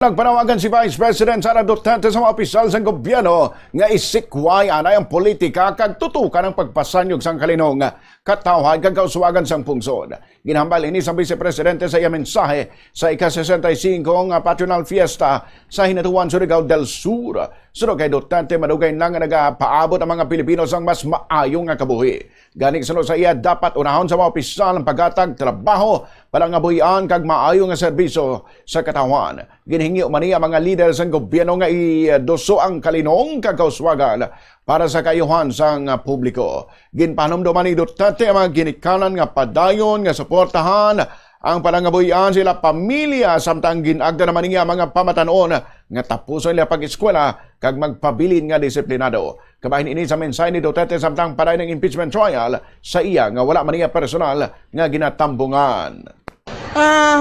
Nagpanawagan si Vice President Sara Duterte sa mga opisyal sa gobyerno nga isikway anay ang politika kag tutukan ang pagpasanyog sang kalinong katawhan kag kausuwagan sang pungsod. Ginhambal ini sa Vice Presidente sa iya mensahe sa ika-65 nga Patronal Fiesta sa Hinatuan Surigao del Sur. Sunod kay Duterte, madugay lang nga nagapaabot ang mga Pilipino sang mas maayong nga kabuhi. Gani sunod sa iya, dapat unahon sa mga opisyal ang paghatag trabaho para nga buhian kag maayong nga serbisyo sa katawhan. Ginhingi umani ang mga leader sa gobyerno nga idoso ang kalinong kakauswagan para sa kayuhan sang publiko. Ginpanomduman ni Duterte ang mga ginikanan nga padayon nga suportahan ang palangabuhian sila pamilya samtang ginagda naman niya mga pamatanon nga tapuson nila pag-eskwela kag magpabilin nga disiplinado. Kabahin ini sa mensahe ni Duterte samtang paray ng impeachment trial sa iya nga wala man niya personal nga ginatambungan.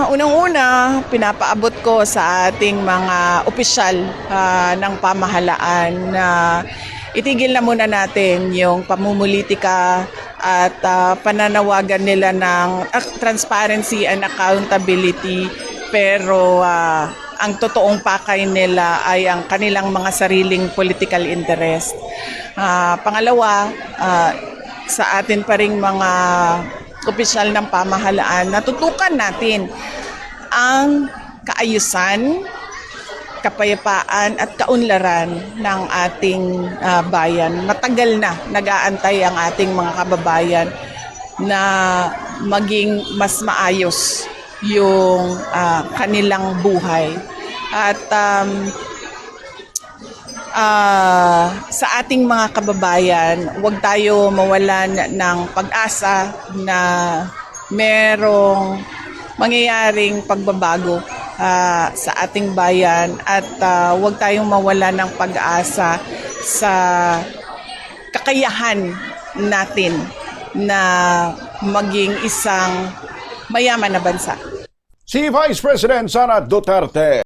Unang-una, pinapaabot ko sa ating mga opisyal ng pamahalaan na itigil na muna natin yung pamumulitika at pananawagan nila ng transparency and accountability, pero ang totoong pakay nila ay ang kanilang mga sariling political interest. Pangalawa, sa atin pa ring mga opisyal ng pamahalaan, natutukan natin ang kaayusan, kapayapaan at kaunlaran ng ating bayan. Matagal na nag-aantay ang ating mga kababayan na maging mas maayos yung kanilang buhay. At sa ating mga kababayan, huwag tayo mawalan ng pag-asa na merong mangyayaring pagbabago sa ating bayan, at huwag tayong mawalan ng pag-asa sa kakayahan natin na maging isang mayaman na bansa. Si Vice President Sara Duterte.